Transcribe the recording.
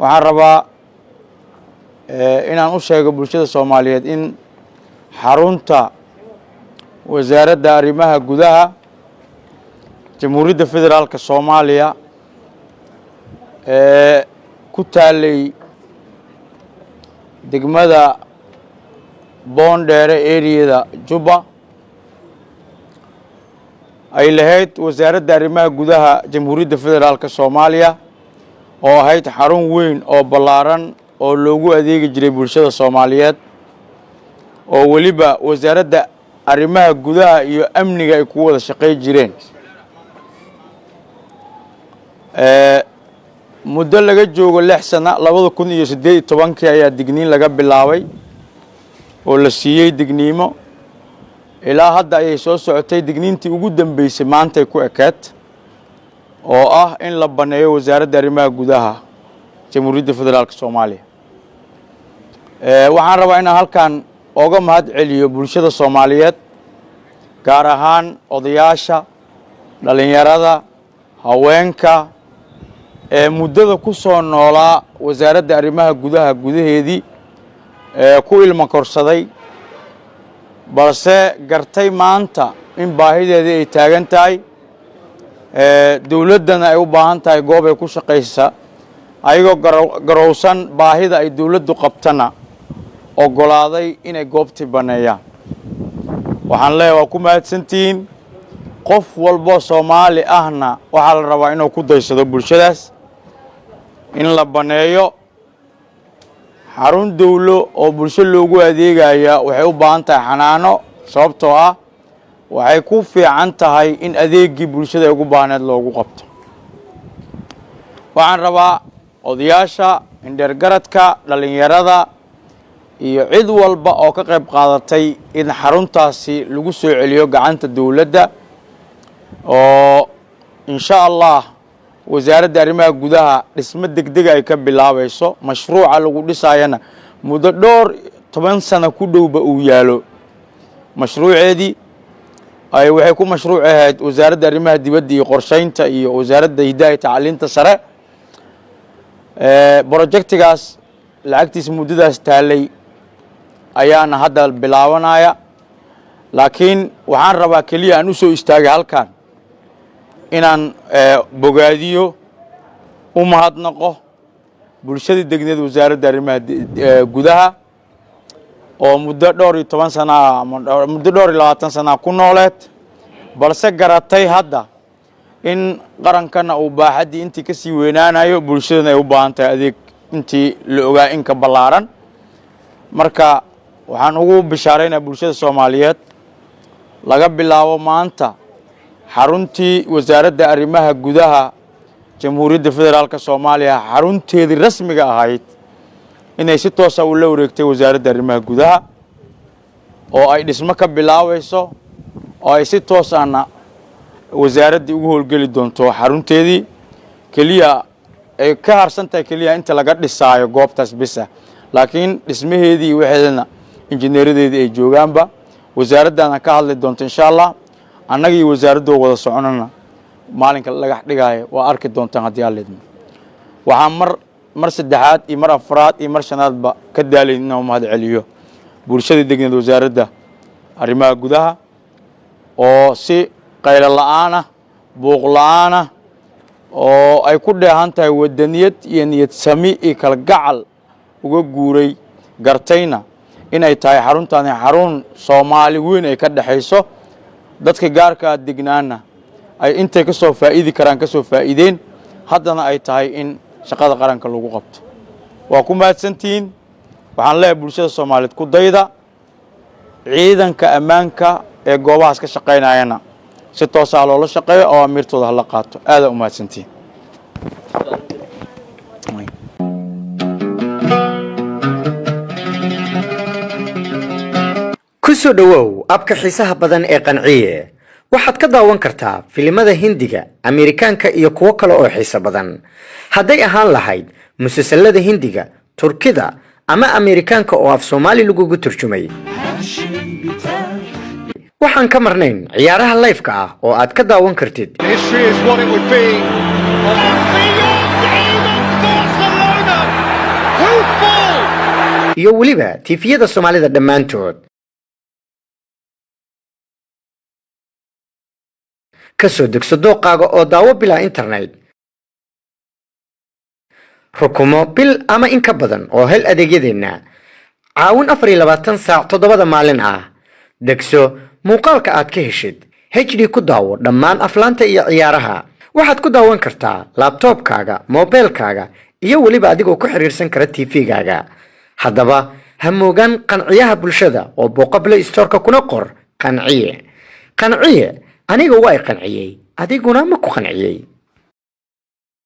waxaan rabaa inaan u sheego bulshada Soomaaliyeed in xarunta wasaaradda arrimaha gudaha Jamhuuriyadda Federaalka Soomaaliya ku taalay degmada Boondere area Juba ay lahayd wasaaradda arrimaha gudaha Jamhuuriyadda Federaalka Soomaaliya oo ahayd xarun weyn oo ballaaran oo loogu adeegi jiray bulshada Soomaaliyeed oo waliba wasaaradda arrimaha gudaha iyo amniga ay ku wada shaqeey jireen muddo laga joogo 6 sano 2018 ayaa digniin laga bilaabay oo la siiyay digniimo ilaa hadda ay soo socotay digniintii ugu dambeysay maanta ku ekeed oo ah in la baneeyo wasaaradda arrimaha gudaha Jamhuuriyadda Federaalka Soomaaliya waxaan rabaa inaan halkan uga mahad celiyo bulshada Soomaaliyeed gaar ahaan odayaasha dhalinyarada haweenka muddada ku soo noolaa wasaaradda arrimaha gudaha gudaheedii ku ilma korsaday balse gartay maanta in baahideedii ay taagan tahay dawladana ay u baahan tahay goob ay ku shaqeysa ayagoo garowsan baahida ay dawladdu qabtana ogolaaday inay goobtii baneeyaan waxaan leeyahay waa ku mahadsantiin qof walbo Soomaali ahna waxa la rabaa inuu ku daysado bulshadaas in la baneeyo xarun dawlo oo bulsho loogu adeegaya waxay u baahan tahay xanaano sababtoo ah waxay ku fiican tahay in adeegii bulshada ugu baahaneed loogu qabto waxaan rabaa odayaasha indhergaradka dhalinyarada iyo cid walba oo ka qayb qaadatay in xaruntaasi lagu soo celiyo gacanta dawladda oo insha Allah wasaaradda arrimaha gudaha dhismo degdeg ay ka bilaabayso mashruuca lagu dhisayana muddo dhowr 10 sano ku dhowba uu yaalo mashruuceedii ay waxay ku mashruuc ahayd wasaaradda arrimaha dibadda iyo qorsheynta iyo wasaaradda hidaayada tacliinta sare projectigaas lacagtiisa muddadaas taalay ayaana hadda bilaabanaya laakiin waxaan rabaa kaliya aan u soo istaagay halkan inaan bogaadiyo u mahadnaqo bulshada degneed wasaaradda arrimaha gudaha oo muddo dhowr iyo 10 sano muddo dhowr iyo 20 sano ku nooleed balse garatay hadda in qarankana uu baaxadii intii ka sii weynaanayo bulshadana ay u baahan tahay adeeg intii la ogaa in ka ballaaran marka waxaan ugu bishaareynaa bulshada Soomaaliyeed laga bilaabo maanta xaruntii wasaaradda arrimaha gudaha Jamhuuriyadda Federaalka Soomaaliya xarunteedii rasmiga ahayd inay si toos ah u la wareegtay wasaaradda arrimaha gudaha oo ay dhismo ka bilaabayso oo ay si toos ahna wasaaradda ugu howlgeli doonto xarunteedii kaliya ay ka harsantahay kaliya inta laga dhisaayo goobtaas bisa laakiin dhismaheedii waxeedana injineeradeedii ay joogaanba wasaaradana ka hadli doonto insha Allah annagii wasaaraddu wada soconana maalinka laga dhigaayo waa arki doontaan hadii aan leedno waxaan mar saddexaad iyo mar afraad iyo mar shanaadba ka daalin inuu mahad celiyo bulshada degneed wasaaradda arrimaha gudaha oo si qayl la'aan ah buuq la'aan ah oo ay ku dheehan tahay wadaniyad iyo niyad sami iyo kala gacal uga guuray gartayna inay tahay xaruntan xarun Soomaali weyn ay ka dhaxayso dadka gaarka degnaana ay intay ka soo faa'iidi karaan ka soo faa'iideen haddana ay tahay in shaqada qaranka lagu qabto waa ku mahadsantiin waxaan leeyahay bulshada Soomaaliyeed ku dayda ciidanka ammaanka ee goobahaas ka shaqeynayana si toos ah loola shaqeeyo oo amirtooda la qaato aad u mahadsantiin kusoo dhawow abka xiisaha badan ee qanciye waxaad ka daawan kartaa filimada Hindiga, Ameerikaanka iyo kuwo kale oo xiiso badan hadday ahaan lahayd musalsalada Hindiga, Turkida ama Ameerikaanka oo af Soomaali lagu turjumay waxaan ka marnayn ciyaaraha live-ka ah oo aad ka daawan kartid iyo weliba tiifiyada Soomaalida dhammaantood. ka soo degso dooqaaga oo daawo bilaa internet. rukumo bil ama in ka badan oo hel adeegyadeena. caawin 24 saac 7 maalin ah. degso muuqaalka aad ka heshid. HD ku daawo dhammaan aflaanta iyo ciyaaraha. waxaad ku daawan kartaa laptopkaaga, mobilkaaga iyo weliba adigoo ku xiriirsan kara TV-gaaga. haddaba ha moogaan qanciyaha bulshada oo booqo Play Store-ka kuna qor qanciye. qanciye aniga way qanciyay, adiguna ma ku qanciyay.